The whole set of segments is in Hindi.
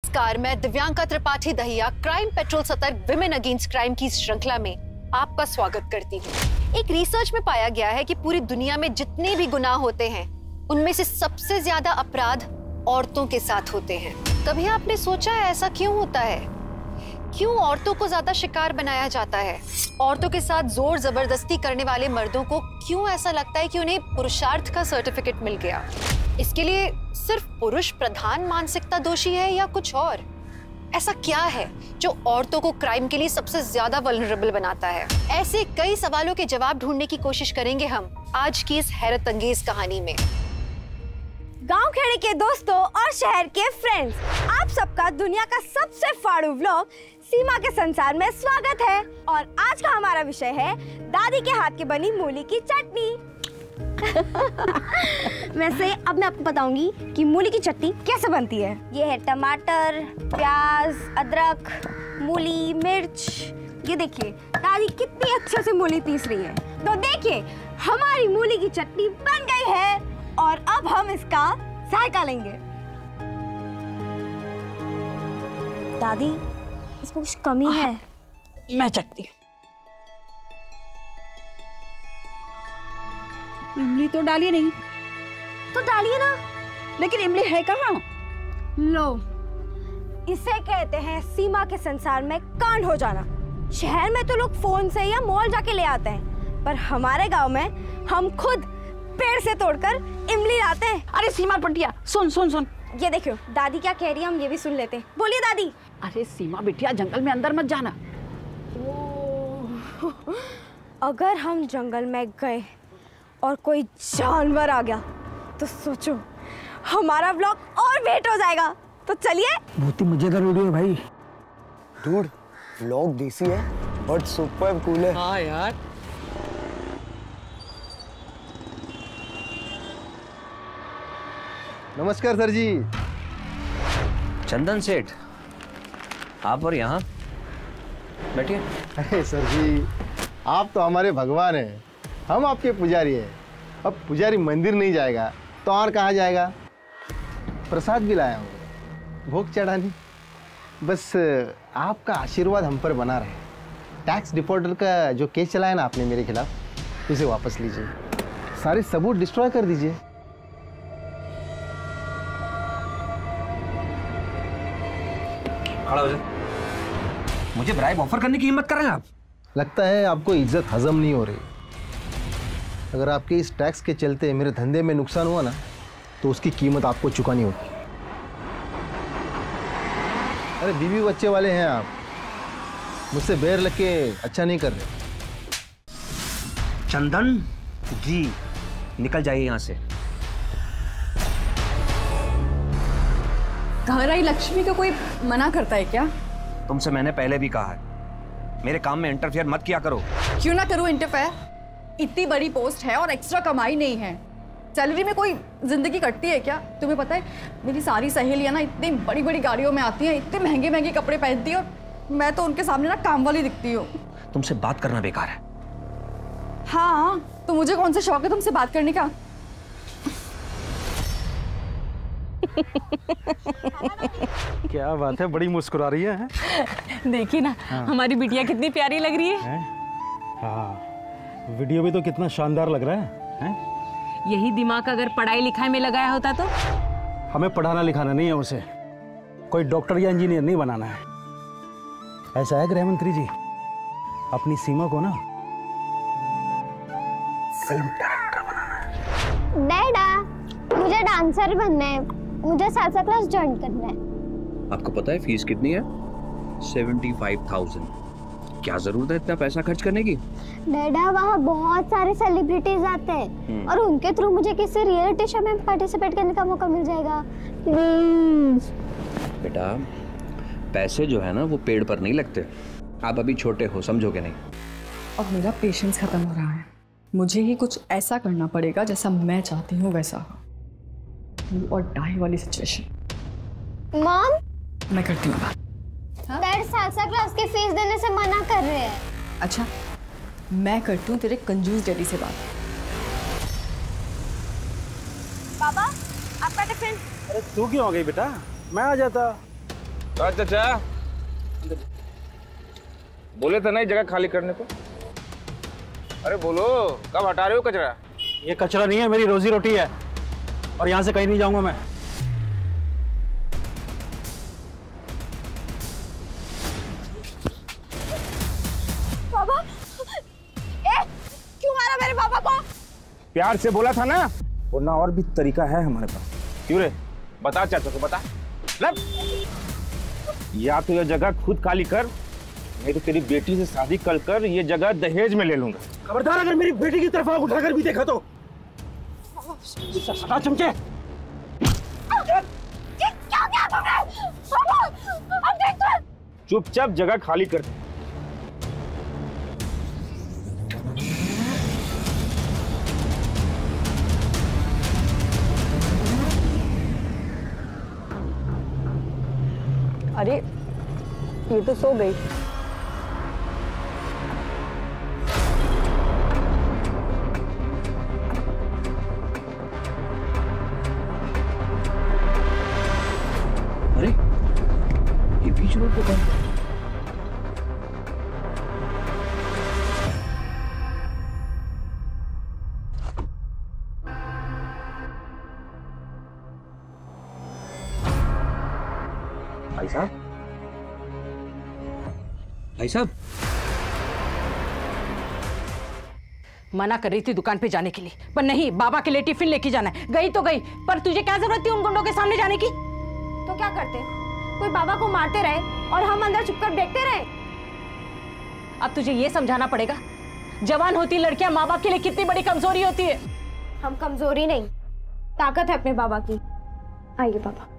नमस्कार, मैं दिव्यांका त्रिपाठी दहिया क्राइम पेट्रोल सतर्क विमेन अगेंस्ट क्राइम की श्रृंखला में आपका स्वागत करती हूँ। एक रिसर्च में पाया गया है कि पूरी दुनिया में जितने भी गुनाह होते हैं उनमें से सबसे ज्यादा अपराध औरतों के साथ होते हैं। कभी आपने सोचा है ऐसा क्यों होता है? क्यों औरतों को ज्यादा शिकार बनाया जाता है? औरतों के साथ जोर जबरदस्ती करने वाले मर्दों को क्यों ऐसा लगता है कि उन्हें पुरुषार्थ का सर्टिफिकेट मिल गया? इसके लिए सिर्फ पुरुष प्रधान मानसिकता दोषी है या कुछ और? ऐसा क्या है जो औरतों को क्राइम के लिए सबसे ज्यादा वल्नरेबल बनाता है? ऐसे कई सवालों के जवाब ढूंढने की कोशिश करेंगे हम आज की इस हैरत अंगेज कहानी में। गांव खेड़े के दोस्तों और शहर के फ्रेंड्स, आप सबका दुनिया का सबसे फाड़ू व्लॉग सीमा के संसार में स्वागत है। और आज का हमारा विषय है दादी के हाथ की बनी मूली की चटनी। वैसे अब मैं आपको बताऊंगी कि मूली की चटनी कैसे बनती है। ये है टमाटर, प्याज, अदरक, मूली, मिर्च। ये देखिए दादी कितनी अच्छे से मूली पीस रही है। तो देखिए हमारी मूली की चटनी बन गई है और अब हम इसका जायका लेंगे। दादी इसमें कुछ कमी है। मैं चखती हूँ। इमली तो डाली नहीं। तो डालिए ना। लेकिन इमली है कहाँ? लो, इसे कहते हैं सीमा के संसार में कांड हो जाना। शहर में तो लोग फोन से या मॉल जाके ले आते हैं, पर हमारे गांव में हम खुद पेड़ से तोड़कर इमली लाते हैं। अरे सीमा पटिया, सुन सुन सुन। ये देखो दादी क्या कह रही है, हम ये भी सुन लेते हैं। बोलिए दादी। अरे सीमा बिटिया, जंगल में अंदर मत जाना। अगर हम जंगल में गए और कोई जानवर आ गया तो सोचो हमारा व्लॉग और वेट हो जाएगा। तो चलिए। बहुत ही मजेदार वीडियो है भाई। डूड, व्लॉग देसी है बट सुपर कूल है। हाँ यार। नमस्कार सर जी। चंदन सेठ, आप और यहाँ बैठिए। अरे सर जी, आप तो हमारे भगवान हैं, हम आपके पुजारी हैं। अब पुजारी मंदिर नहीं जाएगा तो और कहाँ जाएगा? प्रसाद भी लाया हूँ, भोग चढ़ानी। बस आपका आशीर्वाद हम पर बना रहे। टैक्स डिफॉल्टर का जो केस चलाया ना आपने मेरे खिलाफ, उसे वापस लीजिए। सारे सबूत डिस्ट्रॉय कर दीजिए। खड़ा हो जाए। मुझे ब्राइब ऑफर करने की हिम्मत कर रहे हैं आप? लगता है आपको इज्जत हजम नहीं हो रही। अगर आपके इस टैक्स के चलते मेरे धंधे में नुकसान हुआ ना, तो उसकी कीमत आपको चुकानी होगी। अरे बीवी बच्चे वाले हैं आप, मुझसे बैर लग के अच्छा नहीं कर रहे। चंदन जी, निकल जाइए यहाँ से। घर आई लक्ष्मी को कोई मना करता है क्या? तुमसे मैंने पहले भी कहा है, मेरे काम में इंटरफेयर मत किया करो। क्यों ना करूं इंटरफेयर? इतनी बड़ी पोस्ट है और एक्स्ट्रा कमाई नहीं है। सैलरी में कोई जिंदगी कटती है क्या? तुम्हें पता है मेरी सारी सहेलियां ना इतनी बड़ी बड़ी गाड़ियों में आती हैं, इतने महंगे महंगे कपड़े पहनती हैं और मैं तो उनके सामने ना काम वाली दिखती हूँ। तुमसे बात करना बेकार है। हाँ, तो मुझे कौन सा शौक है तुमसे बात करने का? क्या बात है, बड़ी मुस्कुरा रही है? देखिए ना, हाँ। हमारी बिटिया कितनी प्यारी लग रही है। हाँ, वीडियो भी तो कितना शानदार लग रहा है? यही दिमाग अगर पढ़ाई लिखाई में लगाया होता तो? हमें पढ़ाना लिखाना नहीं है, उसे कोई डॉक्टर या इंजीनियर नहीं बनाना है। ऐसा है गृह मंत्री जी, अपनी सीमा को ना फिल्म डायरेक्टर बनाना है। डैडा, मुझे डांसर बनना है, मुझे सालसा क्लास ज्वाइन करना है। आपको पता है फीस कितनी है? 75,000। क्या जरूरत है इतना पैसा खर्च करने की? डैडा, वहाँ बहुत सारे सेलिब्रिटीज आते हैं और उनके थ्रू मुझे किसी रियलिटी शो में पार्टिसिपेट करने का मौका मिल जाएगा। प्लीज। बेटा, पैसे जो है ना वो पेड़ पर नहीं लगते। आप अभी छोटे हो, समझोगे नहीं। और मेरा पेशेंस खत्म हो रहा है। मुझे ही कुछ ऐसा करना पड़ेगा जैसा मैं चाहती हूँ वैसा हो। और डाई वाली सिचुएशन। मॉम, मैं करती हूँ बात। डैड सालसा क्लास की फीस देने से मना कर रहे हैं। अच्छा, मैं करती हूँ तेरे कंजूस डैडी से बात। पापा, आपका टिफिन। अरे तू क्यों आ गई बेटा? मैं आ जाता। चाचा बोले थे ना जगह खाली करने को। अरे बोलो कब हटा रहे हो कचरा? ये कचरा नहीं है, मेरी रोजी रोटी है और यहाँ से कहीं नहीं जाऊंगा मैं। पापा, क्यों मारा मेरे पापा को? प्यार से बोला था ना, वरना और भी तरीका है हमारे पास। क्यों रे, बता चाचा को बता। या तो ये जगह खुद खाली कर, नहीं तो तेरी बेटी से शादी कर ये जगह दहेज में ले लूंगा। खबरदार अगर मेरी बेटी की तरफ आग उठाकर भी देखा तो। हटा चमचे। क्या किया तुमने? पापा, अब देखते हैं। चुपचाप जगह खाली कर। अरे ये तो सो गई। अरे ये बीच रोड पे कौन? भाई साहब, भाई साहब। मना कर रही थी दुकान पे जाने के लिए, पर नहीं, बाबा के लिए टिफिन लेके जाना है। गई तो गई, पर तुझे क्या जरूरत थी उन गुंडों के सामने जाने की? तो क्या करते? कोई बाबा को मारते रहे और हम अंदर छुपकर देखते रहे। अब तुझे ये समझाना पड़ेगा, जवान होती लड़कियां माँ बाप के लिए कितनी बड़ी कमजोरी होती है। हम कमजोरी नहीं, ताकत है अपने बाबा की। आइए पापा।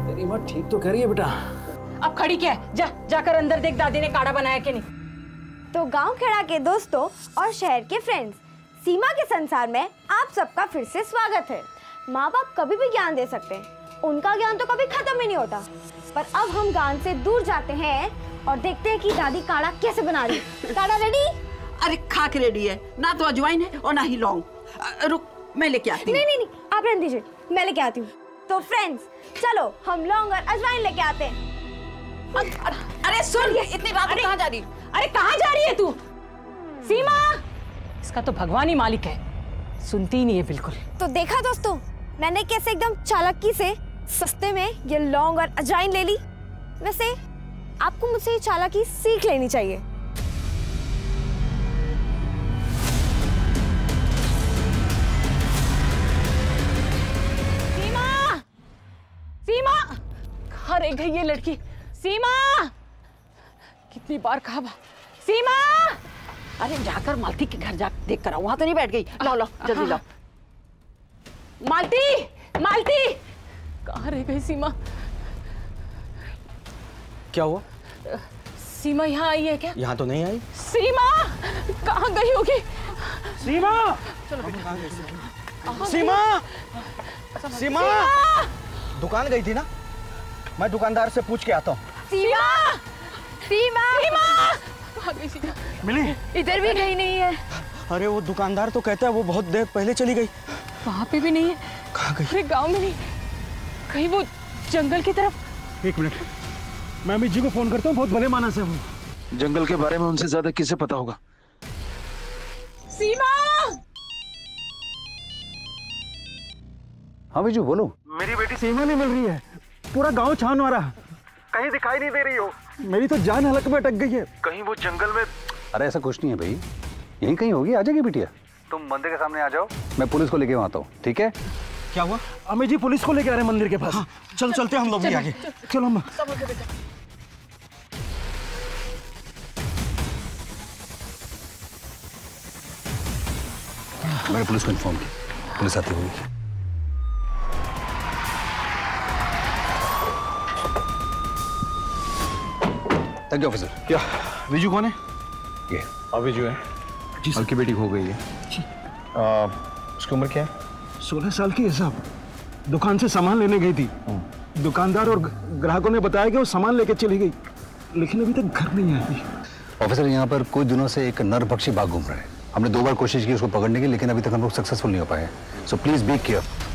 तेरी माँ ठीक तो कह रही है बेटा। अब खड़ी क्या है? जाकर अंदर देख दादी ने काढ़ा बनाया कि नहीं। तो गांव खेड़ा के दोस्तों और शहर के फ्रेंड्स, सीमा के संसार में आप सबका फिर से स्वागत है। माँ बाप कभी भी ज्ञान दे सकते हैं, उनका ज्ञान तो कभी खत्म ही नहीं होता। पर अब हम ज्ञान से दूर जाते हैं और देखते हैं कि दादी काढ़ा कैसे बना रही है। काढ़ा रेडी? अरे खाक रेडी है, ना तो अजवाइन है और ना ही लौंग। रुक, मैं लेके आती हूँ। नहीं, आप रहने दीजिए, मैं लेके आती हूँ। तो फ्रेंड्स चलो हम लौंग और अजवाइन लेके आते हैं। अरे सुन, इतनी रात को कहाँ जा रही? अरे कहाँ जा रही है तू? सीमा, इसका तो भगवान ही मालिक है, सुनती ही नहीं है बिल्कुल। तो देखा दोस्तों, मैंने कैसे एकदम चालाकी से सस्ते में ये लौंग और अजवाइन ले ली। वैसे आपको मुझसे ये चालाकी सीख लेनी चाहिए। सीमा, सीमा, कहाँ रह गई ये लड़की? सीमा, कितनी बार कहा सीमा। अरे जाकर मालती के घर जा देख कर आओ, वहां तो नहीं बैठ गई। लो लो जल्दी लो। मालती, मालती, कहाँ रह गई सीमा? क्या हुआ? सीमा यहाँ आई है क्या? यहाँ तो नहीं आई। सीमा कहाँ गई होगी? सीमा, सीमा, सीमा, दुकान गई थी ना, मैं दुकानदार से पूछ के आता हूँ। सीमा, सीमा, सीमा मिली? इधर भी गई नहीं है। अरे वो दुकानदार तो कहता है वो बहुत देर पहले चली गई। वहाँ पे भी नहीं है। कहाँ गई? अरे गांव में नहीं, कहीं वो जंगल की तरफ। एक मिनट, मैं अमित जी को फोन करता हूँ, बहुत भले मानस है वो। जंगल के बारे में उनसे ज्यादा किसे पता होगा? सीमा! हाँ बिजू बोलो। मेरी बेटी सीमा नहीं मिल रही है, पूरा गांव छान मारा, कहीं दिखाई नहीं दे रही हो। मेरी तो जान हलक में अटक गई है। कहीं वो जंगल में। अरे ऐसा कुछ नहीं है भाई, यहीं कहीं होगी, आ जाएगी बिटिया। तुम मंदिर के सामने आ जाओ, मैं पुलिस को लेके आता हूँ, ठीक है? क्या हुआ? अमित जी पुलिस को लेके आ रहे हैं मंदिर के पास। हाँ, चलते हम लोग भी आगे। चलो हम। मैंने पुलिस को इन्फॉर्म किया, पुलिस आती होगी। Thank you officer. क्या विजू कौन है? ये विजू है जी। आपकी बेटी खो गई है जी। उसकी उम्र क्या है? 16 साल की है साहब। दुकान से सामान लेने गई थी, दुकानदार और ग्राहकों ने बताया कि वो सामान लेके चली गई, लेकिन अभी तक घर नहीं आई। ऑफिसर यहाँ पर कुछ दिनों से एक नरभक्षी बाघ घूम रहा है। हमने 2 बार कोशिश की उसको पकड़ने की, लेकिन अभी तक हम लोग सक्सेसफुल नहीं हो पाए। So please be careful.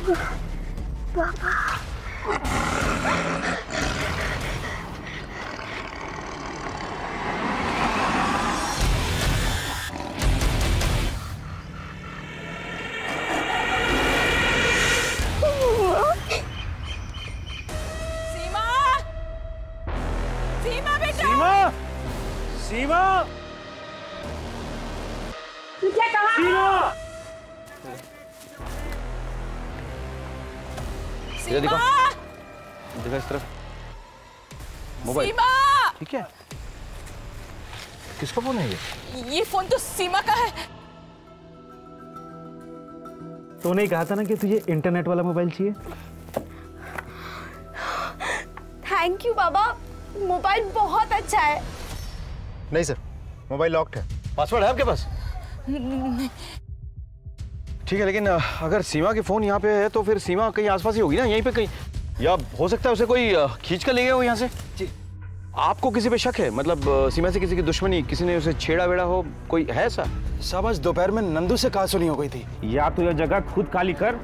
पापा। सीमा, सीमा बेटा। सीमा, सीमा, तुझे कहाँ? सीमा। ये देखो, सीमा, देखो इस तरफ मोबाइल। सीमा, ठीक है, किसका फोन है ये फोन तो सीमा का है। तो नहीं कहा था ना कि तुझे इंटरनेट वाला मोबाइल चाहिए? थैंक यू बाबा, मोबाइल बहुत अच्छा है। नहीं सर, मोबाइल लॉक्ड है। पासवर्ड है आपके पास? ठीक है, लेकिन अगर सीमा के फोन यहाँ पे है तो फिर सीमा कहीं आसपास ही होगी ना, यहीं पे कहीं, या हो सकता है उसे कोई खींच कर ले गया हो यहाँ से। जी। आपको किसी पे शक है? मतलब सीमा से किसी की दुश्मनी, किसी ने उसे छेड़ा वेड़ा हो, कोई है ऐसा? साहब आज दोपहर में नंदू से कहा सुनी हो गई थी। या तो यह जगह खुद खाली कर,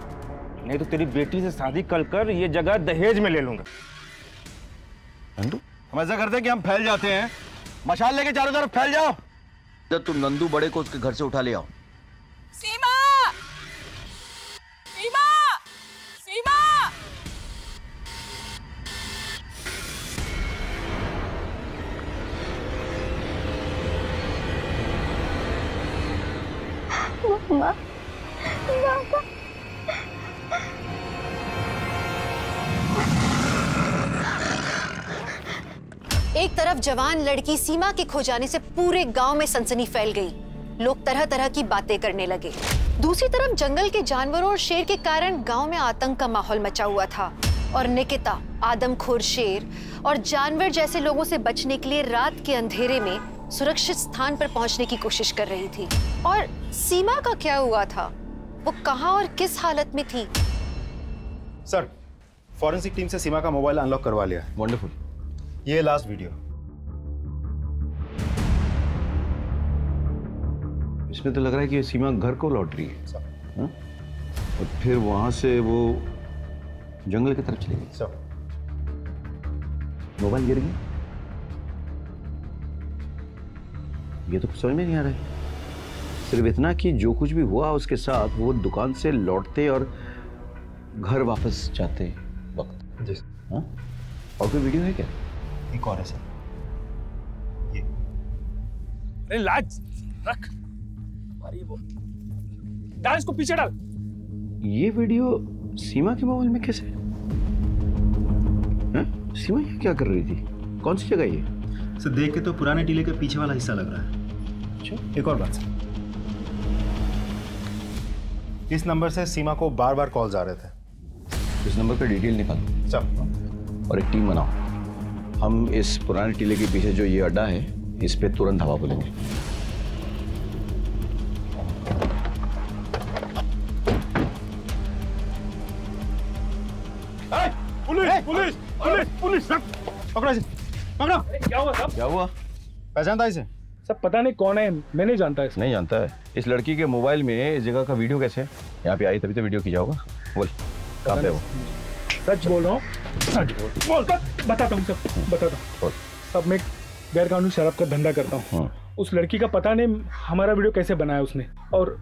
नहीं तो तेरी बेटी से शादी कल कर ये जगह दहेज में ले लूंगा। नंदू, हम ऐसा करते हैं कि हम फैल जाते हैं, मशाल लेके चारों तरफ फैल जाओ। जब तुम नंदू बड़े को उसके घर से उठा ले आओ। सीमा, सीमा, सीमा। मम्मा, पापा। एक तरफ जवान लड़की सीमा के खो जाने से पूरे गांव में सनसनी फैल गई। लोग तरह तरह की बातें करने लगे। दूसरी तरफ जंगल के जानवरों और शेर के कारण गांव में आतंक का माहौल मचा हुआ था और निकिता आदमखोर शेर और जानवर जैसे लोगों से बचने के लिए रात के अंधेरे में सुरक्षित स्थान पर पहुंचने की कोशिश कर रही थी। और सीमा का क्या हुआ था? वो कहां और किस हालत में थी? सर, फॉरेंसिक टीम से सीमा का मोबाइल अनलॉक करवा लिया। वंडरफुल। ये लास्ट वीडियो। इसमें तो लग रहा है कि सीमा घर को लौट रही है। हा? और फिर वहां से वो जंगल की तरफ चली गई। सर, मोबाइल गिर गया, ये तो कुछ समझ में नहीं आ रहा है। सिर्फ इतना कि जो कुछ भी हुआ उसके साथ वो दुकान से लौटते और घर वापस जाते वक्त। जी। हाँ? और कोई वीडियो है क्या? एक और है सर, ये। अरे लाज रख, अरे वो डाल, इसको पीछे डाल। ये वीडियो सीमा के मोबाइल में कैसे? हाँ? सीमा ये क्या कर रही थी? कौन सी जगह ये? सर देख के तो पुराने टीले के पीछे वाला हिस्सा लग रहा है। अच्छा, एक और बात सर, इस नंबर से सीमा को बार बार कॉल्स आ रहे थे। इस नंबर पे डिटेल निकालो सर और एक टीम बनाओ। हम इस पुराने टीले के पीछे जो ये अड्डा है इस पे तुरंत हवा बोलेंगे। पुलिस पुलिस पुलिस पुलिस, पकड़ो इसे, पकड़ो। क्या हुआ साहब? क्या हुआ? पहचानता इसे? सब पता नहीं कौन है, मैं नहीं जानता इसे। नहीं जानता है? इस लड़की के मोबाइल में इस जगह का वीडियो कैसे है? यहाँ पे आई तभी तो वीडियो खींचा होगा। बोल कहाँ पे वो? सच बोल रहा हूँ, सच बोल। बताता हूँ सब, बताता हूँ। सब मैं गैर कानूनी शराब का धंधा करता हूँ। उस लड़की का पता नहीं हमारा वीडियो कैसे बनाया उसने, और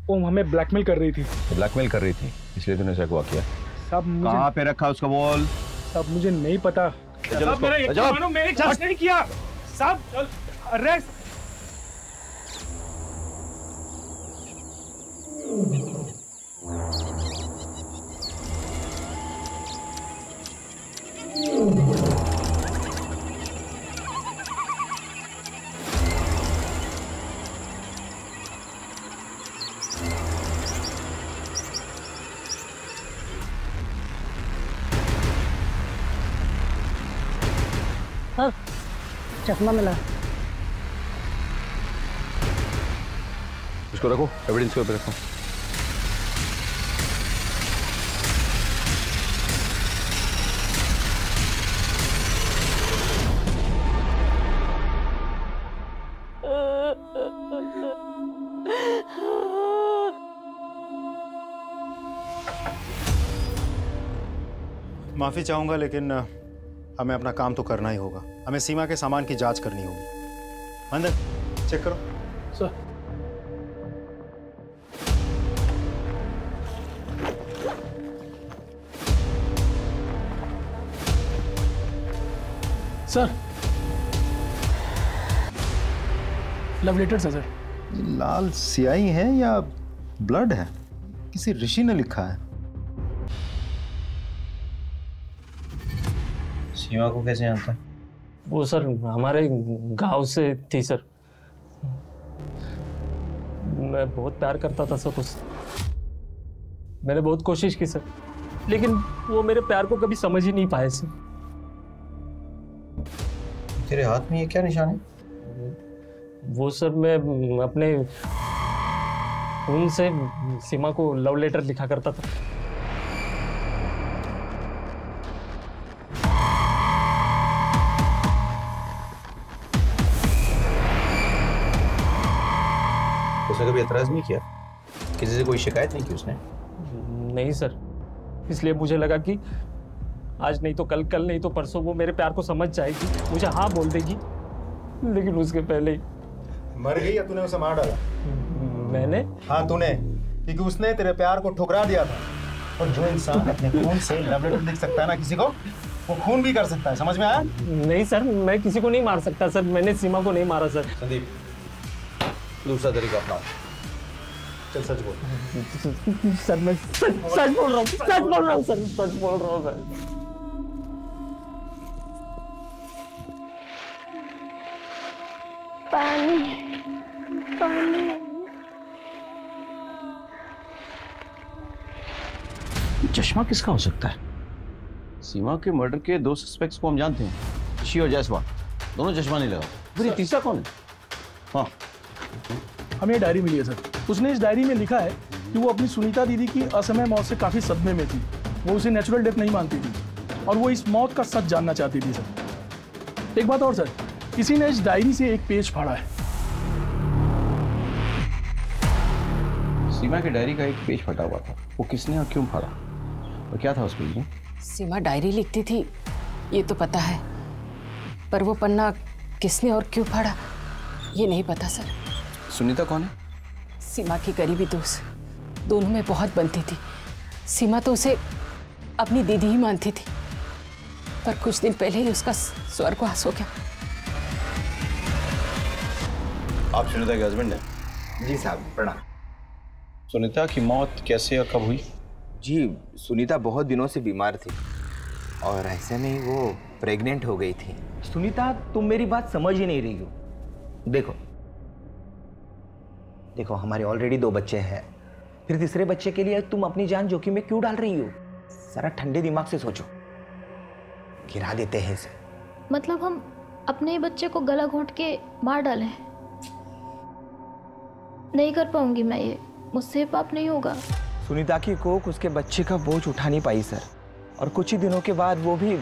वो हमें ब्लैकमेल कर रही थी। ब्लैकमेल कर रही थी इसलिए तूने ऐसा हुआ किया? सब मुझे कहाँ पे रखा उसका बोल? सब मुझे नहीं पता। सब मेरा यकीन मानो, मैंने कुछ नहीं किया। सब अरेस्ट। सर, चश्मा मिला। इसको रखो, एविडेंस के ऊपर रखो। माफ़ी चाहूँगा, लेकिन हमें अपना काम तो करना ही होगा। हमें सीमा के सामान की जांच करनी होगी। मंदिर चेक करो। सर। सर, लव लेटर्स है सर। लाल स्याही है या ब्लड है? किसी ऋषि ने लिखा है। सीमा को कैसे जानता है? वो सर हमारे गांव से थी सर। मैं बहुत प्यार करता था सर उससे। मैंने बहुत कोशिश की सर, लेकिन वो मेरे प्यार को कभी समझ ही नहीं पाए सर। तेरे हाथ में ये क्या निशान है? वो सर मैं अपने खून से सीमा को लव लेटर लिखा करता था। उसने कभी एतराज नहीं किया? किसी से कोई शिकायत नहीं की उसने? नहीं सर, इसलिए मुझे लगा कि आज नहीं तो कल, कल नहीं तो परसों वो मेरे प्यार को समझ जाएगी, मुझे हाँ बोल देगी। लेकिन उसके पहले ही मर गई या तूने उसे मार डाला? मैंने? हाँ तूने, क्योंकि उसने तेरे प्यार को ठुकरा दिया था। और जो इंसान अपने खून से लव लेटर लिख सकता है ना किसी को, वो खून भी कर सकता है। समझ में आया? नहीं सर, मैं किसी को नहीं मार सकता सर। मैंने सीमा को नहीं मारा सर। संदीप, दूसरा तरीका अपनाओ। चल सच बोल। सर मैं सच बोल रहा हूँ, सच बोल रहा हूँ सर, सच बोल रहा हूँ सर। पानी पानी। चश्मा किसका हो सकता है? सीमा के मर्डर के दो सस्पेक्ट्स को हम जानते हैं, ऋषि और जायसवाल। दोनों चश्मा नहीं लगा। फिर ये तीसरा कौन है? हाँ, हमें ये डायरी मिली है सर। उसने इस डायरी में लिखा है कि वो अपनी सुनीता दीदी की असमय मौत से काफी सदमे में थी। वो उसे नेचुरल डेथ नहीं मानती थी और वो इस मौत का सच जानना चाहती थी सर। एक बात और सर, किसी ने इस डायरी से एक पेज फाड़ा है। सीमा की डायरी का एक पेज फटा हुआ था। वो किसने और क्यों फाड़ा और क्या था उस पेज में? सीमा डायरी लिखती थी ये तो पता है, पर वो पन्ना किसने और क्यों फाड़ा ये नहीं पता सर। सुनीता कौन है? सीमा की करीबी दोस्त, दोनों में बहुत बनती थी। सीमा तो उसे अपनी दीदी ही मानती थी, पर कुछ दिन पहले ही उसका स्वर्गवास हो गया। आप सुनीता के हस्बैंड हैं? जी साहब, प्रणाम। सुनीता की मौत कैसे और कब हुई? जी, सुनीता बहुत दिनों से बीमार थी और ऐसे में ही वो प्रेग्नेंट हो गई थी। सुनीता, तुम मेरी बात समझ ही नहीं रही हो। देखो देखो, हमारे ऑलरेडी 2 बच्चे हैं, फिर तीसरे बच्चे के लिए तुम अपनी जान जोखिम में क्यों डाल रही हो? जरा ठंडे दिमाग से सोचो। गिरा देते हैं इसे। मतलब हम अपने ही बच्चे को गला घोंट के मार डालें? नहीं कर पाऊंगी मैं ये, मुझसे पाप नहीं होगा। सुनीता की कोख उसके बच्चे का बोझ उठा नहीं पाई सर, और कुछ ही दिनों के बाद वो भी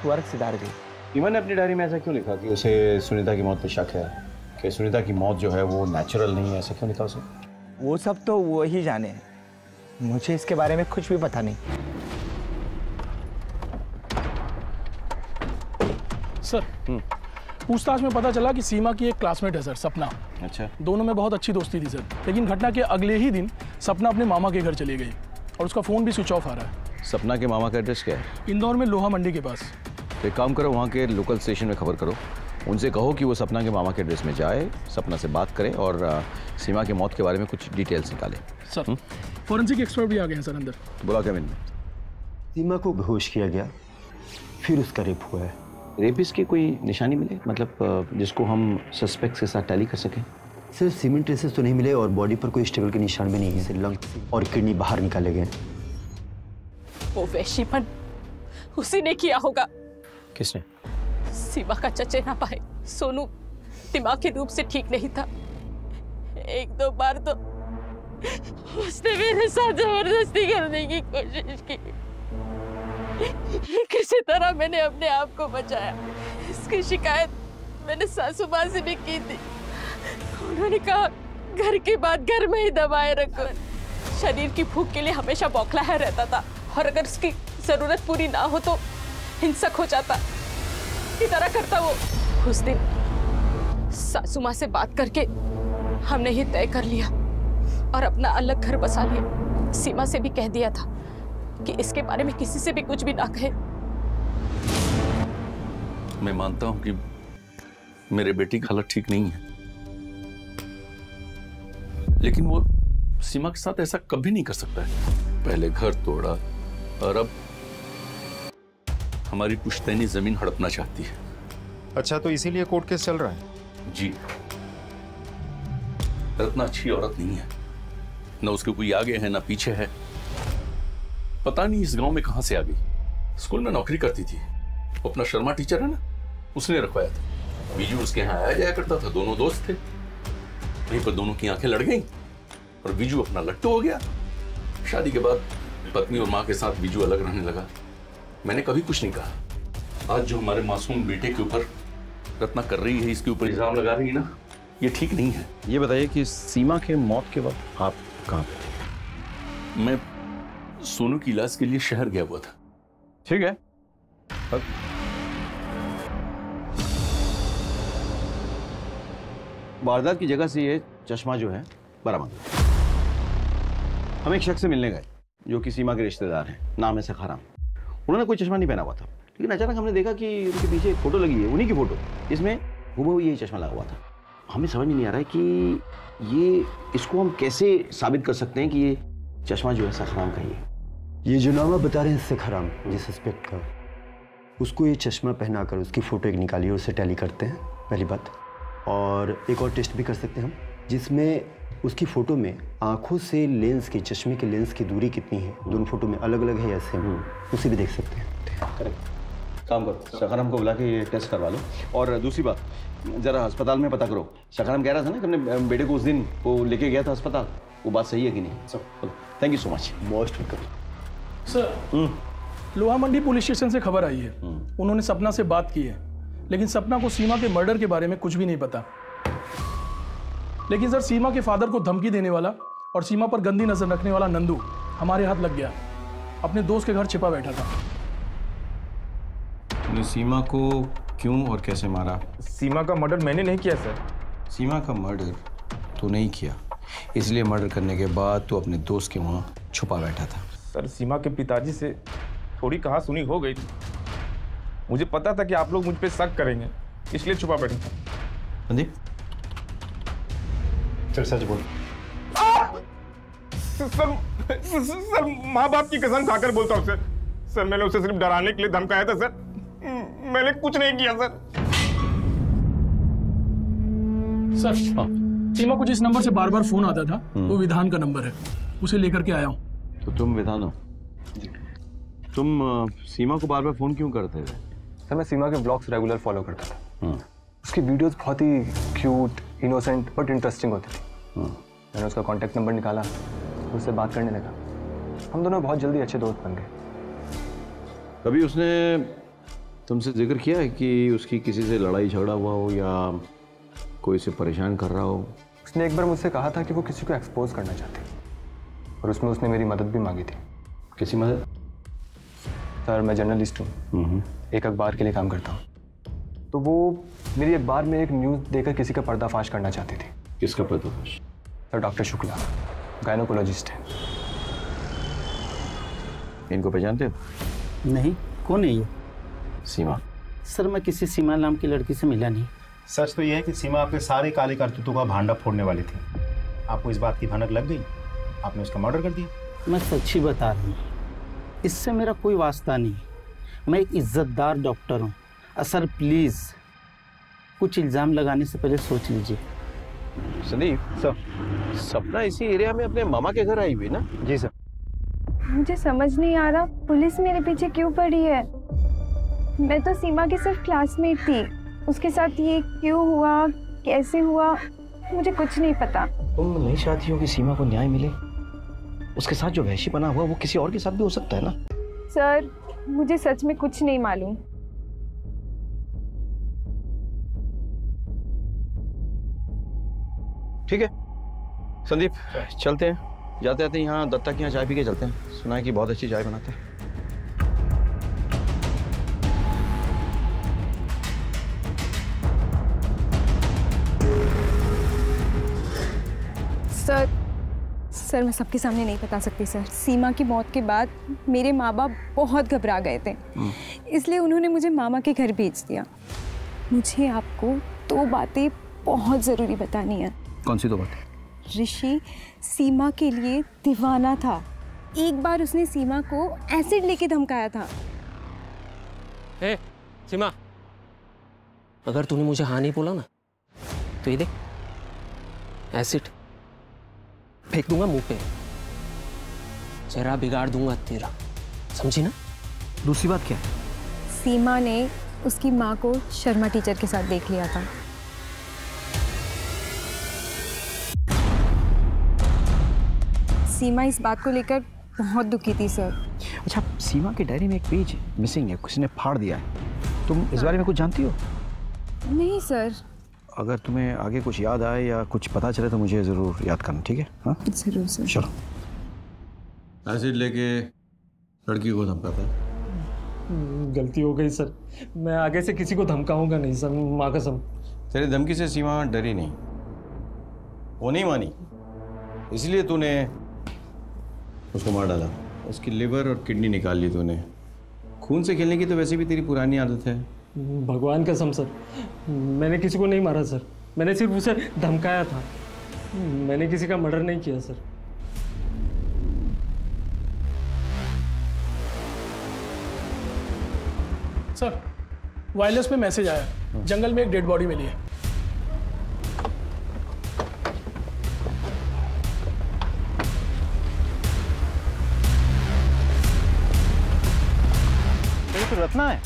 स्वर्ग सिधार गई। सीमा ने अपनी डायरी में ऐसा क्यों लिखा कि उसे सुनीता की मौत पर शक है, कि सुनीता की मौत जो है वो नेचुरल नहीं है? ऐसा क्यों लिखा उसे? वो सब तो वो ही जाने, मुझे इसके बारे में कुछ भी पता नहीं। सर, पूछताछ में पता चला कि सीमा की एक क्लासमेट है सर, सपना। अच्छा। दोनों में बहुत अच्छी दोस्ती थी सर, लेकिन घटना के अगले ही दिन सपना अपने मामा के घर चली गई और उसका फोन भी स्विच ऑफ आ रहा है। सपना के मामा का एड्रेस क्या है? इंदौर में लोहा मंडी के पास। तो एक काम करो, वहाँ के लोकल स्टेशन में खबर करो, उनसे कहो कि वो सपना के मामा के एड्रेस में जाए, सपना से बात करें और सीमा की मौत के बारे में कुछ डिटेल्स निकालें। सर, फॉरेंसिक एक्सपर्ट भी आ गए हैं सर अंदर। बुला कैबिन में। सीमा को बेहोश किया गया, फिर उसका रेप हुआ है। रेपिस्ट की कोई निशानी मिले, मतलब जिसको हम सस्पेक्ट के साथ टैली कर सकें? सर, सीमेंट ट्रेसेस तो नहीं मिले और बॉडी पर कोई स्टेबल के निशान भी नहीं है। सर, लंग और किडनी बाहर निकाले गए। वो वैश्यपन उसी ने किया होगा। किसने? सीमा का चचेरा भाई सोनू दिमागी रूप से ठीक नहीं था। 1-2 बार तो उसने मेरे साथ जबरदस्ती करने की कोशिश की। किसी तरह मैंने अपने आप को बचाया। इसकी शिकायत मैंने सासू माँ से भी की थी। उन्होंने कहा घर की बात घर में ही दबाए रखो। शरीर की भूख के लिए हमेशा बौखलाया रहता था और अगर उसकी जरूरत पूरी ना हो तो हिंसक हो जाता, की तरह करता वो। उस दिन सासू माँ से बात करके हमने ही तय कर लिया और अपना अलग घर बसा लिया। सीमा से भी कह दिया था कि इसके बारे में किसी से भी कुछ भी ना कहे। मैं मानता हूं कि मेरे बेटी की हालत ठीक नहीं है, लेकिन वो सीमा के साथ ऐसा कभी नहीं कर सकता है। पहले घर तोड़ा और अब हमारी पुश्तैनी जमीन हड़पना चाहती है। अच्छा, तो इसीलिए कोर्ट केस चल रहा है? जी, रत्ना अच्छी औरत नहीं है, न उसके कोई आगे है ना पीछे है। पता नहीं इस गांव में कहां से आ गई। स्कूल में नौकरी करती थी, वो अपना शर्मा टीचर है ना, उसने रखवाया था। बीजू उसके यहाँ आया जाया करता था, दोनों दोस्त थे। वहीं पर दोनों की आंखें लड़ गईं और बीजू अपना लट्टू हो गया। शादी के बाद पत्नी और माँ के साथ बीजू अलग रहने लगा। मैंने कभी कुछ नहीं कहा। आज जो हमारे मासूम बेटे के ऊपर रत्ना कर रही है, इसके ऊपर इल्जाम लगा रही है ना, ये ठीक नहीं है। ये बताइए कि सीमा के मौत के वक्त आप कहाँ पे थे? मैं सोनू की इलाज के लिए शहर गया हुआ था। ठीक है, वारदात की जगह से ये चश्मा जो है बरामद। हम एक शख्स से मिलने गए जो कि सीमा के रिश्तेदार हैं, नाम है सखाराम। उन्होंने कोई चश्मा नहीं पहना हुआ था, लेकिन अचानक हमने देखा कि उनके पीछे एक फोटो लगी है, उन्हीं की फोटो। इसमें हूबहू यही चश्मा लगा हुआ था। हमें समझ में नहीं आ रहा है कि इसको हम कैसे साबित कर सकते हैं कि ये चश्मा जो है सखाराम का ही है। ये जो नाम आप बता रहे हैं सखाराम, जिस सस्पेक्ट का, उसको ये चश्मा पहनाकर उसकी फ़ोटो एक निकालिए और उसे टैली करते हैं, पहली बात। और एक और टेस्ट भी कर सकते हैं हम, जिसमें उसकी फ़ोटो में आंखों से लेंस की, चश्मे के लेंस की दूरी कितनी है, दोनों फोटो में अलग अलग है या सेम, उसे भी देख सकते हैं। करेक्ट, काम करो, सखाराम को बुला के ये टेस्ट करवा लो। और दूसरी बात, ज़रा अस्पताल में पता करो। सखाराम कह रहा था ना कि अपने बेटे को उस दिन वो लेके गया था अस्पताल, वो बात सही है कि नहीं? Thank you so much. Most welcome sir. लोहा मंडी पुलिस स्टेशन से खबर आई है, उन्होंने सपना से बात की है, लेकिन सपना को सीमा के मर्डर के बारे में कुछ भी नहीं पता। लेकिन सर, सीमा के फादर को धमकी देने वाला और सीमा पर गंदी नजर रखने वाला नंदू हमारे हाथ लग गया। अपने दोस्त के घर छिपा बैठा था। तुमने सीमा को क्यों और कैसे मारा? सीमा का मर्डर मैंने नहीं किया सर। सीमा का मर्डर तो नहीं किया, इसलिए मर्डर करने के बाद तो अपने दोस्त के वहाँ छुपा बैठा था। सर, सीमा के पिताजी से थोड़ी कहा सुनी हो गई थी। मुझे पता था कि आप लोग मुझ पे शक करेंगे, इसलिए छुपा बैठा था। संदीप, चल सच बोल। सर, माँ बाप की कसम खाकर बोलता हूँ सर, मैंने उसे सिर्फ डराने के लिए धमकाया था सर, मैंने कुछ नहीं किया सर। सर, सीमा को जिस नंबर से बार बार फोन आता था वो विधान का नंबर है, उसे लेकर के आया हूँ। तो तुम विधान हो? तुम सीमा को बार बार फोन क्यों करते थे? सर, मैं सीमा के ब्लॉग्स रेगुलर फॉलो करता था। उसकी वीडियोस बहुत ही क्यूट, इनोसेंट बट इंटरेस्टिंग होती थी। मैंने उसका कांटेक्ट नंबर निकाला, उससे बात करने लगा। हम दोनों बहुत जल्दी अच्छे दोस्त बन गए। कभी उसने तुमसे जिक्र किया है कि उसकी किसी से लड़ाई झगड़ा हुआ हो या कोई उसे परेशान कर रहा हो? उसने एक बार मुझसे कहा था कि वो किसी को एक्सपोज करना चाहती है, और उसमें उसने मेरी मदद भी मांगी थी। किसी मदद? सर, मैं जर्नलिस्ट हूँ, एक अखबार के लिए काम करता हूँ। तो वो मेरी अखबार में एक न्यूज़ देकर किसी का पर्दाफाश करना चाहती थी। किसका पर्दाफाश? सर, डॉक्टर शुक्ला, गायनोकोलॉजिस्ट है। इनको पहचानते हो? नहीं, कौन है ये? सीमा। सर, मैं किसी सीमा नाम की लड़की से मिला नहीं। सच तो यह है कि सीमा आपके सारे काले करतूतों का भांडा फोड़ने वाली थी। आपको इस बात की भनक लग गई, आपने उसका मर्डर कर दिया। मैं सच ही बता रहा हूँ, इससे मेरा कोई वास्ता नहीं। मैं एक इज्जतदार डॉक्टर हूँ। सर प्लीज़, कुछ इल्ज़ाम लगाने से पहले सोच लीजिए। संदीप सर, सपना इसी एरिया में अपने मामा के घर आई हुई ना? जी सर। मुझे समझ नहीं आ रहा पुलिस मेरे पीछे क्यों पड़ी है। मैं तो सीमा की सिर्फ क्लासमेट थी, उसके साथ ये क्यों हुआ, कैसे हुआ, मुझे कुछ नहीं पता। तुम नहीं चाहती हो कि सीमा को न्याय मिले? उसके साथ जो वहशी बना हुआ वो किसी और के साथ भी हो सकता है ना? सर, मुझे सच में कुछ नहीं मालूम। ठीक है संदीप, चलते हैं। जाते जाते यहाँ दत्ता के यहाँ चाय पी के चलते हैं। सुना है कि बहुत अच्छी चाय बनाते हैं। सर मैं सबके सामने नहीं बता सकती सर। सीमा की मौत के बाद मेरे माँ बाप बहुत घबरा गए थे, इसलिए उन्होंने मुझे मामा के घर भेज दिया। मुझे आपको 2 बातें बहुत ज़रूरी बतानी है। कौन सी 2 बातें? ऋषि सीमा के लिए दीवाना था। एक बार उसने सीमा को एसिड लेके धमकाया था। ए, सीमा, अगर तूने मुझे हाँ नहीं बोला ना तो ये देख, एसिड फेंक दूंगा मुंह पे, चेहरा बिगाड़ दूंगा तेरा, समझी ना? दूसरी बात क्या है? सीमा ने उसकी माँ को शर्मा टीचर के साथ देख लिया था। सीमा इस बात को लेकर बहुत दुखी थी सर। अच्छा, सीमा की डायरी में एक पेज मिसिंग है, किसी ने फाड़ दिया है। तुम इस बारे में कुछ जानती हो? नहीं सर। अगर तुम्हें आगे कुछ याद आए या कुछ पता चले तो मुझे ज़रूर याद करना, ठीक है? हाँ जरूर सर। चलो। एसिड लेके लड़की को धमकाता है। गलती हो गई सर, मैं आगे से किसी को धमकाऊंगा नहीं सर, माँ कसम। तेरी धमकी से सीमा डरी नहीं, वो नहीं मानी, इसलिए तूने उसको मार डाला। उसकी लिवर और किडनी निकाल ली तूने। खून से खेलने की तो वैसे भी तेरी पुरानी आदत है। भगवान कसम सर, मैंने किसी को नहीं मारा सर, मैंने सिर्फ उसे धमकाया था, मैंने किसी का मर्डर नहीं किया सर। सर वायरलेस पे मैसेज आया, जंगल में एक डेड बॉडी मिली है। ये तो रत्ना है,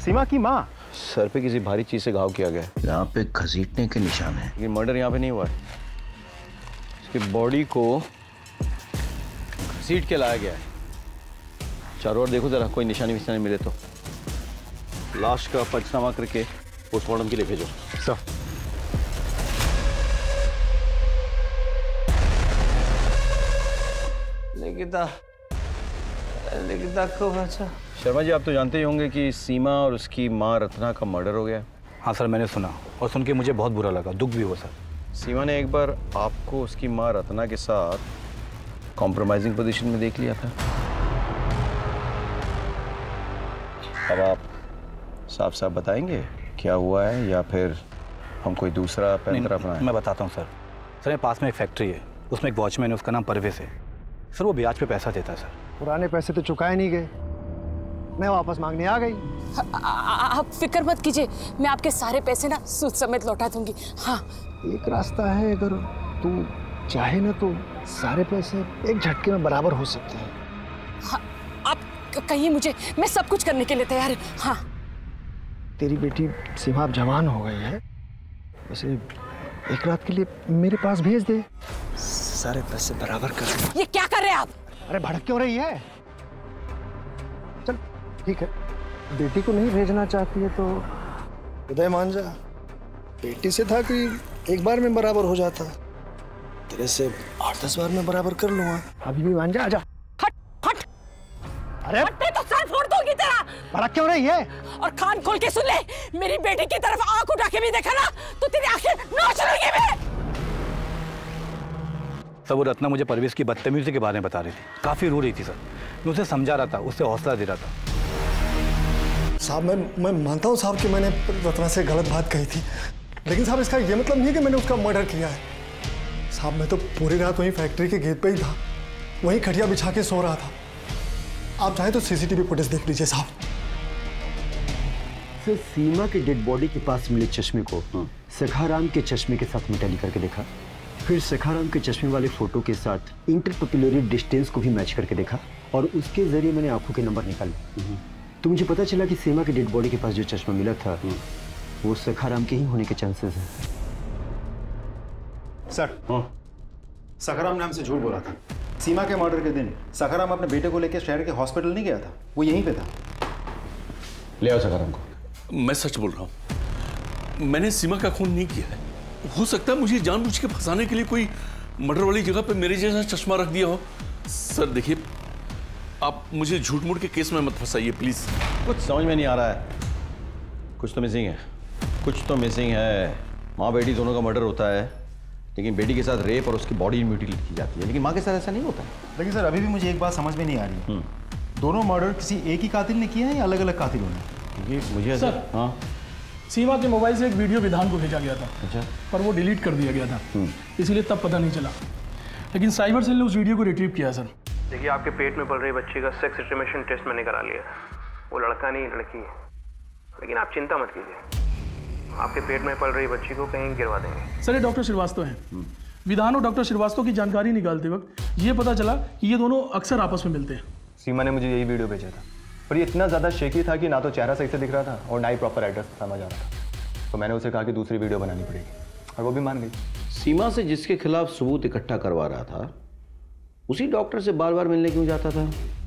सीमा की माँ। सर पे किसी भारी चीज से घाव किया गया है। यहाँ पे घसीटने के निशान हैं। लेकिन मर्डर यहाँ पे नहीं हुआ है। इसकी बॉडी को घसीट के लाया गया है। चारों ओर देखो जरा, कोई निशानी विशानी मिले तो। लाश का पंचनामा करके पोस्टमार्टम के लिए भेजो। सर लिखिता को बचा। शर्मा जी, आप तो जानते ही होंगे कि सीमा और उसकी माँ रत्ना का मर्डर हो गया। हाँ सर, मैंने सुना और सुन के मुझे बहुत बुरा लगा, दुख भी हुआ सर। सीमा ने एक बार आपको उसकी माँ रत्ना के साथ कॉम्प्रोमाइजिंग पोजीशन में देख लिया था। अब आप साफ साफ बताएंगे क्या हुआ है, या फिर हम कोई दूसरा पैंतरा अपनाएं? मैं बताता हूँ सर। सर मेरे पास में एक फैक्ट्री है, उसमें एक वॉचमैन है, उसका नाम परवेज है सर। वो ब्याज पे पैसा देता है सर। पुराने पैसे तो चुकाए नहीं गए, मैं वापस मांगने आ गई। आप फिक्र मत कीजिए, मैं आपके सारे पैसे ना सूद समेत लौटा दूंगी। हाँ, एक रास्ता है, अगर तू चाहे ना तो सारे पैसे एक झटके में बराबर हो सकते हैं। हाँ, आप कहिए मुझे, मैं सब कुछ करने के लिए तैयार हूँ। हाँ, तेरी बेटी सीमा अब जवान हो गई है, उसे एक रात के लिए मेरे पास भेज दे, सारे पैसे बराबर कर देना। ये क्या कर रहे हैं आप? अरे भड़क क्यों रही है? चल ठीक है, बेटी को नहीं भेजना चाहती है तो उदय मान जा। बेटी से था कि एक बार में बराबर हो जाता, तेरे से 8-10 बार में बराबर कर लूंगा। अभी भी मान जा, आजा। हट हट। अरे हटने तो सर फोड़ दूंगी तेरा। भड़क क्यों रही है? और कान खोल के सुन ले, मेरी बेटी की तरफ आंख उठा के भी देखा ना तो तेरी आंखें नोच लूंगी मैं। सर वो रत्ना मुझे परवेज की बदतमीजी के बारे में बता रही थी, काफ़ी रो रही थी सर। मैं उसे समझा रहा था, उससे हौसला दे रहा था। साहब मैं मानता हूँ साहब कि मैंने रत्ना से गलत बात कही थी, लेकिन साहब इसका ये मतलब नहीं है कि मैंने उसका मर्डर किया है। साहब मैं तो पूरी रात वहीं फैक्ट्री के गेट पे ही था, वहीं खटिया बिछा के सो रहा था। आप चाहे तो सीसीटीवी फुटेज देख लीजिए साहब। सर सीमा के डेड बॉडी के पास मिले चश्मे को सखाराम के चश्मे के साथ में टैली करके देखा, फिर सखाराम के चश्मे वाले फोटो के साथ इंटरपपुलरी डिस्टेंस को भी मैच करके देखा, और उसके जरिए मैंने आंखों के नंबर निकाले। तो मुझे पता चला कि सीमा के डेड बॉडी के पास जो चश्मा मिला था वो सखाराम के ही होने के चांसेस हैं। सर सखाराम नाम से झूठ बोला था। सीमा के मर्डर के दिन सखाराम अपने बेटे को लेकर शहर के हॉस्पिटल नहीं गया था, वो यहीं पे था। ले आओ सखाराम को। मैं सच बोल रहा हूं, मैंने सीमा का खून नहीं किया है। हो सकता है मुझे जानबूझ के फंसाने के लिए कोई मर्डर वाली जगह पे मेरे जैसा चश्मा रख दिया हो। सर देखिए, आप मुझे झूठ मूठ के केस में मत फंसाइए प्लीज। कुछ समझ में नहीं आ रहा है, कुछ तो मिसिंग है, कुछ तो मिसिंग है। माँ बेटी दोनों का मर्डर होता है, लेकिन बेटी के साथ रेप और उसकी बॉडी म्यूटिलेट की जाती है, लेकिन माँ के साथ ऐसा नहीं होता है। लेकिन सर अभी भी मुझे एक बात समझ में नहीं आ रही है, दोनों मर्डर किसी एक ही कातिल ने किया है या अलग अलग कातिलों ने? मुझे सर, हाँ, सीमा के मोबाइल से एक वीडियो विधान को भेजा गया था। अच्छा। पर वो डिलीट कर दिया गया था, इसीलिए तब पता नहीं चला। लेकिन साइबर सेल ने उस वीडियो को रिट्रीव किया सर। देखिए, आपके पेट में पल रही बच्ची का सेक्स एस्टिमेशन टेस्ट मैंने करा लिया। वो लड़का नहीं लड़की है, लेकिन आप चिंता मत कीजिए, आपके पेट में पल रही बच्ची को कहीं गिरवा देंगे। सर ये डॉक्टर श्रीवास्तव हैं। विधान और डॉक्टर श्रीवास्तव की जानकारी निकालते वक्त ये पता चला कि ये दोनों अक्सर आपस में मिलते हैं। सीमा ने मुझे यही वीडियो भेजा था, पर ये इतना ज़्यादा शेकी था कि ना तो चेहरा सही से दिख रहा था और ना ही प्रॉपर एड्रेस समझ आ रहा था। तो मैंने उसे कहा कि दूसरी वीडियो बनानी पड़ेगी और वो भी मान गई। सीमा से जिसके खिलाफ सबूत इकट्ठा करवा रहा था उसी डॉक्टर से बार बार मिलने क्यों जाता था?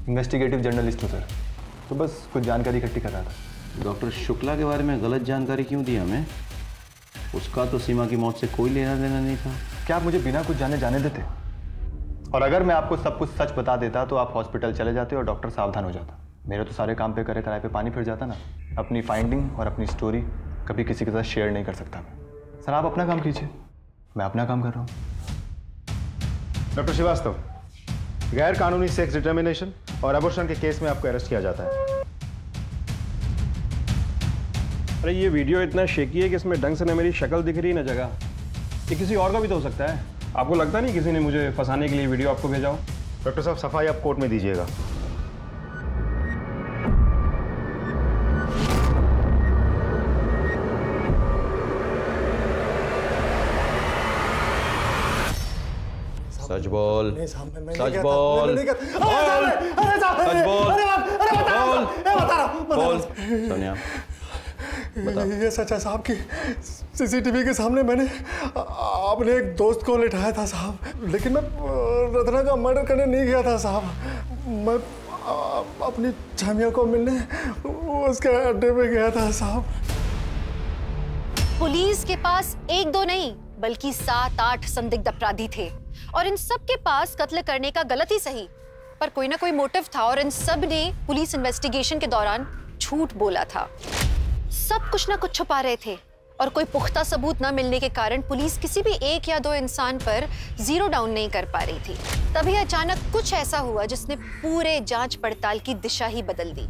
इन्वेस्टिगेटिव जर्नलिस्ट हूँ सर, तो बस कुछ जानकारी इकट्ठी कर रहा था। डॉक्टर शुक्ला के बारे में गलत जानकारी क्यों दी हमें? उसका तो सीमा की मौत से कोई लेना देना नहीं था। क्या आप मुझे बिना कुछ जाने देते? और अगर मैं आपको सब कुछ सच बता देता तो आप हॉस्पिटल चले जाते और डॉक्टर सावधान हो जाता। मेरे तो सारे काम पे करे कराए पे पानी फिर जाता ना। अपनी फाइंडिंग और अपनी स्टोरी कभी किसी के साथ शेयर नहीं कर सकता मैं। सर आप अपना काम कीजिए, मैं अपना काम कर रहा हूँ। डॉक्टर श्रीवास्तव, गैर कानूनी सेक्स डिटर्मिनेशन और अबॉर्शन के केस में आपको अरेस्ट किया जाता है। अरे ये वीडियो इतना शेकी है कि इसमें ढंग से न मेरी शक्ल दिख रही न जगह। ये किसी और का भी तो हो सकता है। आपको लगता नहीं किसी ने मुझे फंसाने के लिए वीडियो आपको भेजा हो? डॉक्टर साहब, सफाई आप कोर्ट में दीजिएगा। सच बोल, सच बोल, सोनिया ये सच है साहब की सीसीटीवी के सामने मैंने अपने एक दोस्त को लिटाया था साहब, लेकिन मैं रत्ना का मर्डर करने नहीं गया था साहब। मैं अपनी छामिया को मिलने उसके अड्डे पे गया था साहब। पुलिस के पास एक दो नहीं बल्कि 7-8 संदिग्ध अपराधी थे और इन सब के पास कत्ल करने का गलत ही सही पर कोई ना कोई मोटिव था और इन सब ने पुलिस इन्वेस्टिगेशन के दौरान झूठ बोला था। सब कुछ ना कुछ छुपा रहे थे और कोई पुख्ता सबूत न मिलने के कारण पुलिस किसी भी एक या दो इंसान पर जीरो डाउन नहीं कर पा रही थी। तभी अचानक कुछ ऐसा हुआ जिसने पूरे जांच पड़ताल की दिशा ही बदल दी।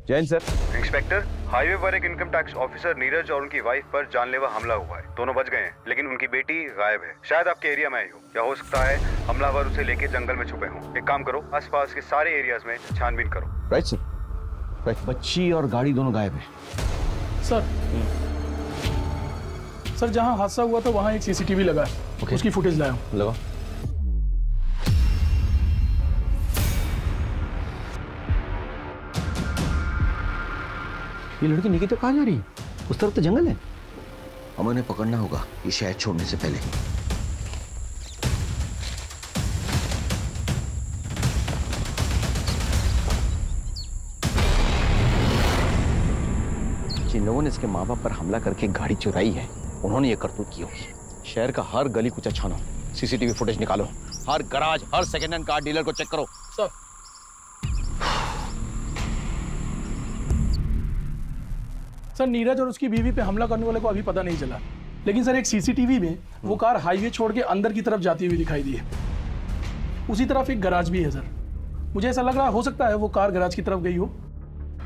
जैन सर। इंस्पेक्टर, हाईवे पर एक इनकम टैक्स ऑफिसर नीरज और उनकी वाइफ पर जानलेवा हमला हुआ है। दोनों बच गए हैं, लेकिन उनकी बेटी गायब है। शायद आपके एरिया में आई हो, या हो सकता है हमलावर उसे लेके जंगल में छुपे हों। एक काम करो, आसपास के सारे एरियाज में छानबीन करो। Right sir, right. बच्ची और गाड़ी दोनों गायब है। सर जहां हादसा हुआ था वहां एक सीसीटीवी लगा है, उसकी फुटेज लाया हूं। लगा। ये लड़की निकिता कहाँ जा रही है? उस तरफ तो जंगल है। हमें उन्हें पकड़ना होगा ये शहर छोड़ने से पहले। जिन लोगों ने इसके माँ बाप पर हमला करके गाड़ी चुराई है उन्होंने ये करतूत की होगी। शहर का हर गली कुचा छानो, सीसीटीवी फुटेज निकालो, हर गराज, हर सेकेंड हैंड कार डीलर को चेक करो। सर सर नीरज और उसकी बीवी पे हमला करने वाले को अभी पता नहीं चला, लेकिन सर एक सीसीटीवी में वो कार हाईवे छोड़ के अंदर की तरफ जाती हुई दिखाई दी है। उसी तरफ एक गराज भी है सर। मुझे ऐसा लग रहा हो सकता है वो कार गराज की तरफ गई हो।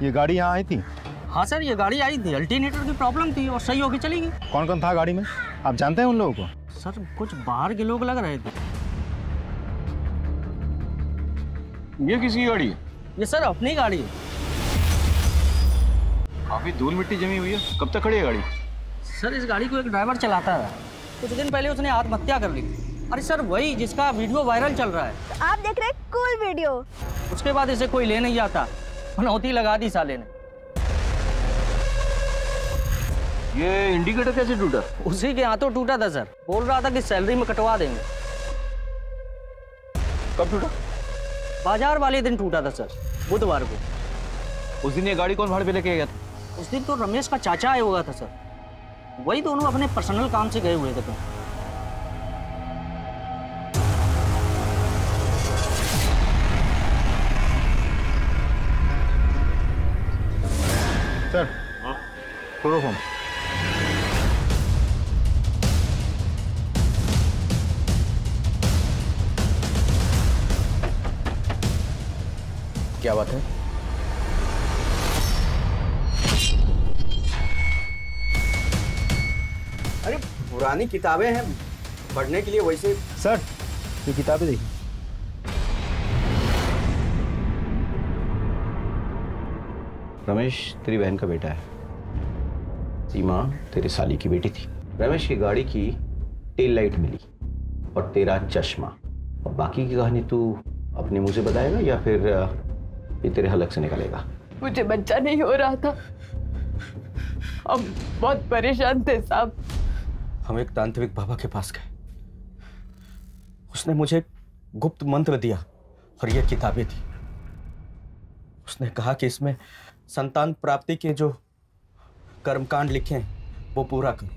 ये गाड़ी यहाँ आई थी? हाँ सर, ये गाड़ी आई थी, अल्टरनेटर की प्रॉब्लम थी और सही होके चली गई। कौन कौन था गाड़ी में? आप जानते हैं उन लोगों को? सर कुछ बाहर के लोग लग रहे थे। ये किसकी गाड़ी है? ये सर अपनी गाड़ी है। काफी धूल मिट्टी जमी हुई है, कब तक खड़ी है गाड़ी? सर इस गाड़ी को एक ड्राइवर चलाता है, कुछ दिन पहले उसने आत्महत्या कर ली। अरे सर वही जिसका वीडियो वायरल चल रहा है। तो आप देख रहे हैं कूल वीडियो। उसके बाद इसे कोई ले नहीं जाता, मनौती लगा दी साले ने। ये इंडिकेटर कैसे टूटा? उसी के हाथों टूटा था सर। बोल रहा था कि सैलरी में कटवा देंगे। कब टूटा? बाजार वाले दिन टूटा था सर, बुधवार को। उस दिन ये गाड़ी कौन भाड़े पे लेके गया था? उस दिन तो रमेश का चाचा आया हुआ था सर, वही दोनों अपने पर्सनल काम से गए हुए थे। तो सर क्लोरोफॉर्म। क्या बात है? अरे पुरानी किताबें हैं पढ़ने के लिए, वैसे। सर ये किताबें देखिए। रमेश तेरी बहन का बेटा है, सीमा तेरे साली की बेटी थी। रमेश की गाड़ी की टेल लाइट मिली और तेरा चश्मा। और बाकी की कहानी तू अपने मुंह से बताएगा या फिर ये तेरे हलक से निकलेगा? मुझे बच्चा नहीं हो रहा था, हम बहुत परेशान थे साहब। हम एक तांत्रिक बाबा के पास गए, उसने मुझे गुप्त मंत्र दिया और ये किताबें दी। उसने कहा कि इसमें संतान प्राप्ति के जो कर्मकांड लिखे हैं वो पूरा करो,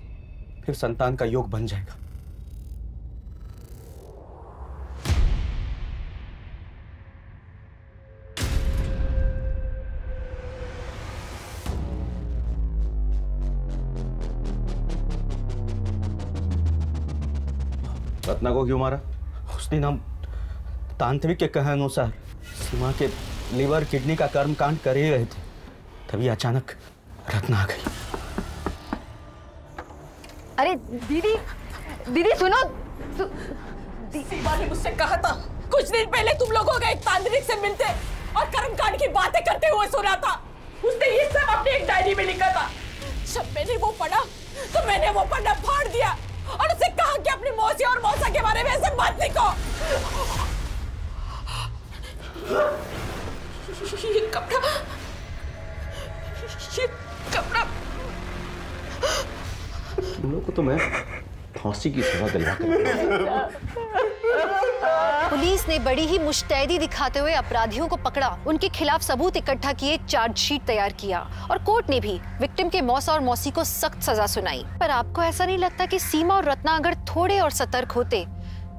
फिर संतान का योग बन जाएगा। रत्ना को क्यों मारा? उस दिन हम तांत्रिक के कहे अनुसार सीमा के लीवर किडनी का कर्म कांड कर ही रहे थे, तभी अचानक रत्ना आ गई। अरे दीदी, दीदी सुनो, सीमा ने मुझसे कहा था कुछ दिन पहले तुम लोगों का एक तांत्रिक से मिलते और कर्मकांड की बातें करते हुए सुना था। उसने ये सब अपनी एक डायरी में लिखा था। जब मैंने वो पढ़ा तो मैंने वो पढ़ना फाड़ दिया और उसे कहा कि अपनी मौसी और मौसा के बारे में ऐसे मत लिखो। ये कपड़ा तुम लोग को तो मैं फांसी की सजा दिलवा कर। पुलिस ने बड़ी ही मुस्तैदी दिखाते हुए अपराधियों को पकड़ा, उनके खिलाफ सबूत इकट्ठा किए, चार्जशीट तैयार किया और कोर्ट ने भी विक्टिम के मौसा और मौसी को सख्त सजा सुनाई। पर आपको ऐसा नहीं लगता कि सीमा और रत्ना अगर थोड़े और सतर्क होते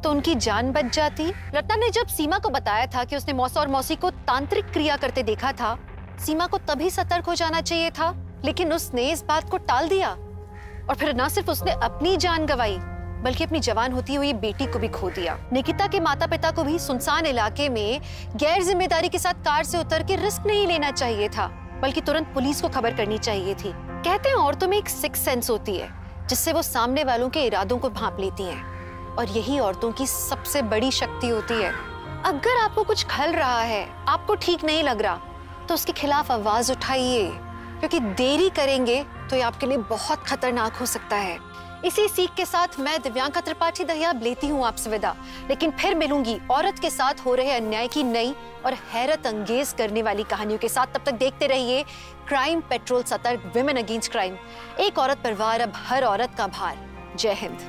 तो उनकी जान बच जाती? रत्ना ने जब सीमा को बताया था कि उसने मौसा और मौसी को तांत्रिक क्रिया करते देखा था, सीमा को तभी सतर्क हो जाना चाहिए था, लेकिन उसने इस बात को टाल दिया और फिर न सिर्फ उसने अपनी जान गंवाई बल्कि अपनी जवान होती हुई बेटी को भी खो दिया। निकिता के माता पिता को भी सुनसान इलाके में गैर जिम्मेदारी के साथ कार से उतर के रिस्क नहीं लेना चाहिए था, बल्कि तुरंत पुलिस को खबर करनी चाहिए थी। कहते हैं औरतों में एक सिक्स सेंस होती है जिससे वो सामने वालों के इरादों को भांप लेती हैं, और यही औरतों की सबसे बड़ी शक्ति होती है। अगर आपको कुछ खल रहा है, आपको ठीक नहीं लग रहा, तो उसके खिलाफ आवाज उठाइए, क्योंकि देरी करेंगे तो ये आपके लिए बहुत खतरनाक हो सकता है। इसी सीख के साथ मैं दिव्यांका त्रिपाठी दहिया लेती हूँ आपसे विदा, लेकिन फिर मिलूंगी औरत के साथ हो रहे अन्याय की नई और हैरत अंगेज करने वाली कहानियों के साथ। तब तक देखते रहिए क्राइम पेट्रोल, सतर्क, विमेन अगेंस्ट क्राइम। एक औरत पर वार, अब हर औरत का भार। जय हिंद।